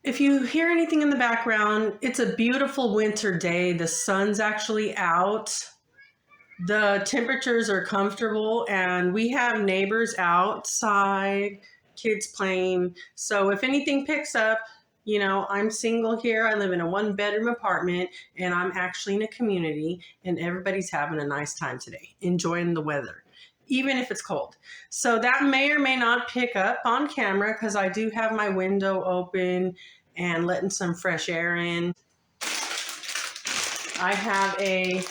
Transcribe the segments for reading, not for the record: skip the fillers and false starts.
If you hear anything in the background, it's a beautiful winter day. The sun's actually out. The temperatures are comfortable, and we have neighbors outside, kids playing. So if anything picks up, I'm single here. I live in a 1-bedroom apartment, and I'm actually in a community, and everybody's having a nice time today, enjoying the weather, even if it's cold. So that may or may not pick up on camera because I do have my window open and letting some fresh air in. I have a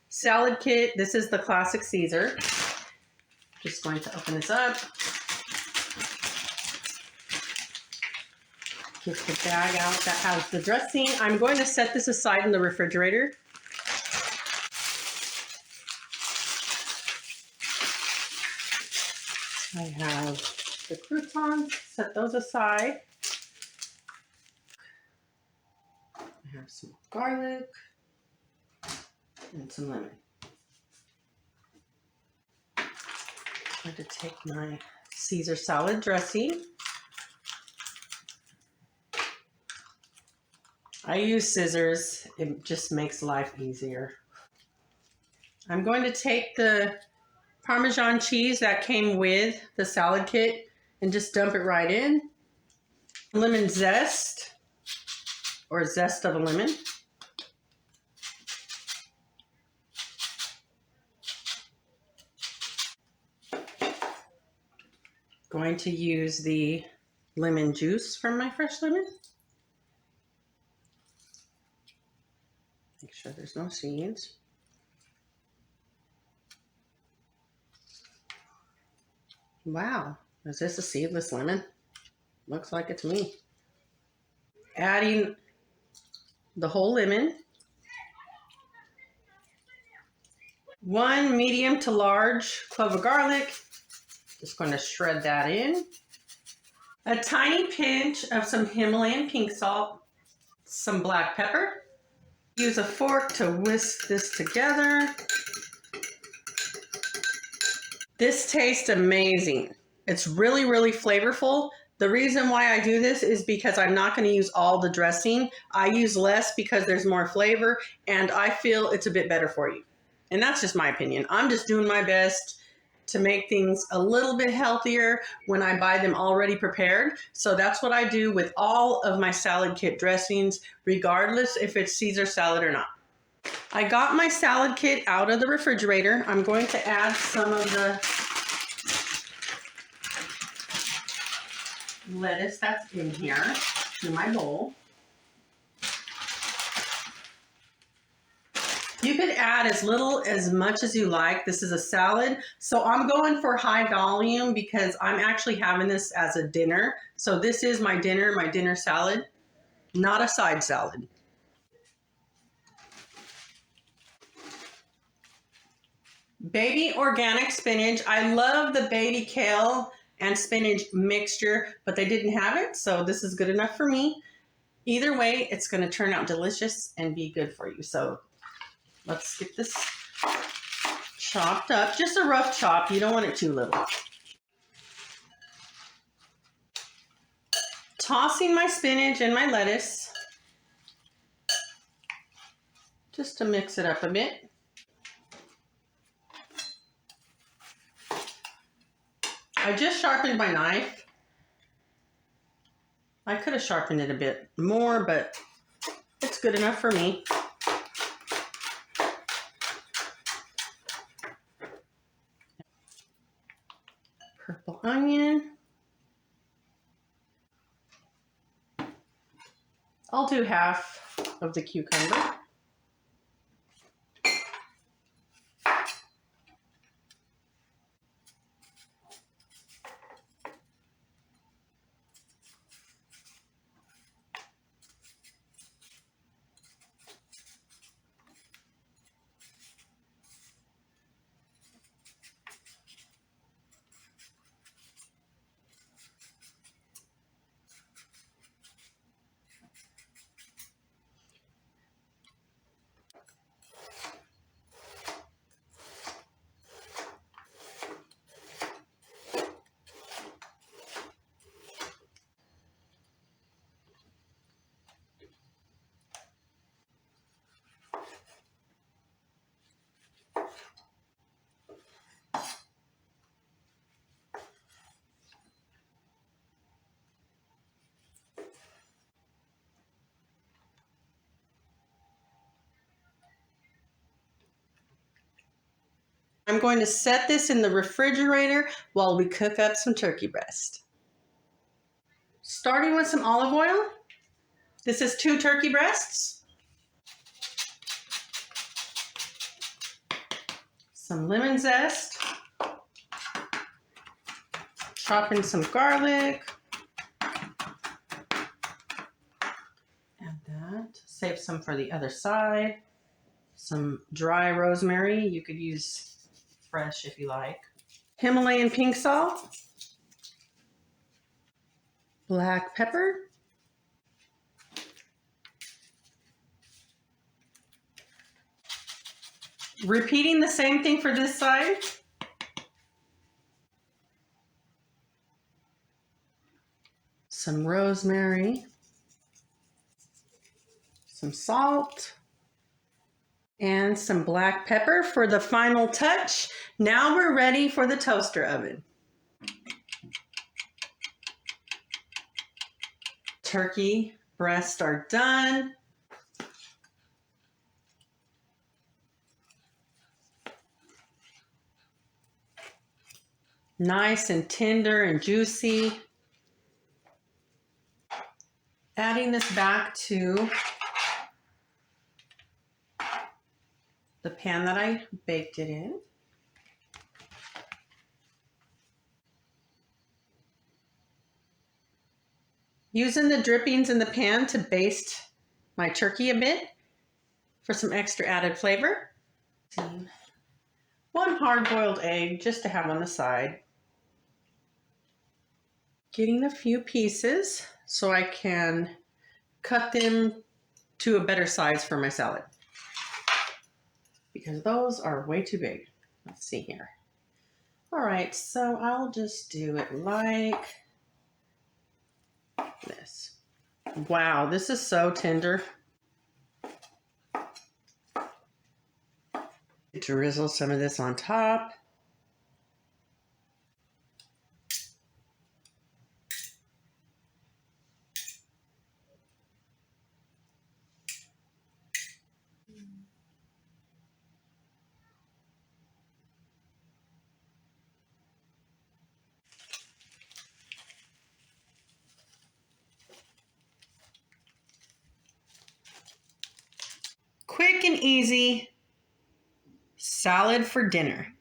salad kit. This is the classic Caesar. Just going to open this up. Get the bag out that has the dressing. I'm going to set this aside in the refrigerator. I have the croutons. Set those aside. I have some garlic and some lemon. I'm going to take my Caesar salad dressing. I use scissors. It just makes life easier. I'm going to take the Parmesan cheese that came with the salad kit and just dump it right in. Lemon zest, or zest of a lemon. Going to use the lemon juice from my fresh lemon. Make sure there's no seeds. Wow, is this a seedless lemon? Looks like it's me. Adding the whole lemon. 1 medium to large clove of garlic. Just going to shred that in. A tiny pinch of some Himalayan pink salt. Some black pepper. Use a fork to whisk this together. This tastes amazing. It's really, really flavorful. The reason why I do this is because I'm not going to use all the dressing. I use less because there's more flavor, and I feel it's a bit better for you. And that's just my opinion. I'm just doing my best to make things a little bit healthier when I buy them already prepared. So that's what I do with all of my salad kit dressings, regardless if it's Caesar salad or not. I got my salad kit out of the refrigerator. I'm going to add some of the lettuce that's in here to my bowl. You could add as much as you like. This is a salad, so I'm going for high volume because I'm actually having this as a dinner. So this is my dinner salad, not a side salad. Baby organic spinach. I love the baby kale and spinach mixture, but they didn't have it, so this is good enough for me. Either way, it's going to turn out delicious and be good for you. So let's get this chopped up. Just a rough chop. You don't want it too little. Tossing my spinach and my lettuce just to mix it up a bit. I just sharpened my knife. I could have sharpened it a bit more, but it's good enough for me. Purple onion. I'll do half of the cucumber. I'm going to set this in the refrigerator while we cook up some turkey breast. Starting with some olive oil. This is 2 turkey breasts. Some lemon zest. Chop in some garlic. Add that. Save some for the other side. Some dry rosemary. You could use fresh if you like. Himalayan pink salt. Black pepper. Repeating the same thing for this side. Some rosemary, some salt, and some black pepper for the final touch. Now we're ready for the toaster oven. Turkey breasts are done. Nice and tender and juicy. Adding this back to the pan that I baked it in. Using the drippings in the pan to baste my turkey a bit for some extra added flavor. 1 hard-boiled egg just to have on the side. Getting a few pieces so I can cut them to a better size for my salad, because those are way too big. Let's see here. All right, so I'll just do it like this. Wow, this is so tender. Drizzle some of this on top. Quick and easy salad for dinner.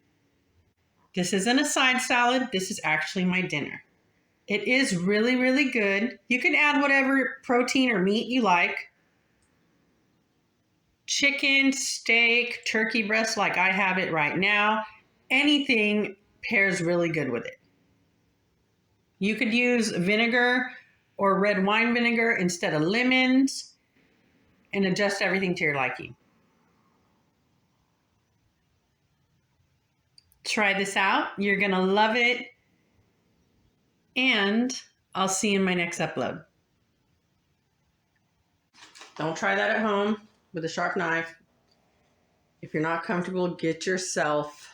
This isn't a side salad. This is actually my dinner. It is really, really good. You can add whatever protein or meat you like. Chicken, steak, turkey breast like I have it right now. Anything pairs really good with it. You could use vinegar or red wine vinegar instead of lemons and adjust everything to your liking. Try this out. You're going to love it. And I'll see you in my next upload. Don't try that at home with a sharp knife. If you're not comfortable, get yourself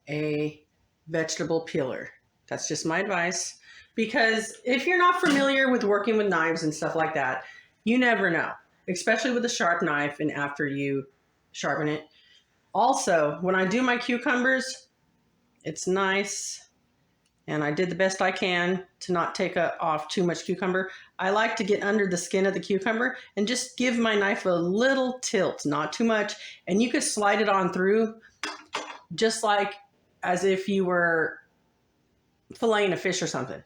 a vegetable peeler. That's just my advice. Because if you're not familiar with working with knives and stuff like that, you never know, especially with a sharp knife and after you sharpen it. Also, when I do my cucumbers, it's nice, and I did the best I can to not take off too much cucumber. I like to get under the skin of the cucumber and just give my knife a little tilt, not too much, and you could slide it on through just like as if you were filleting a fish or something.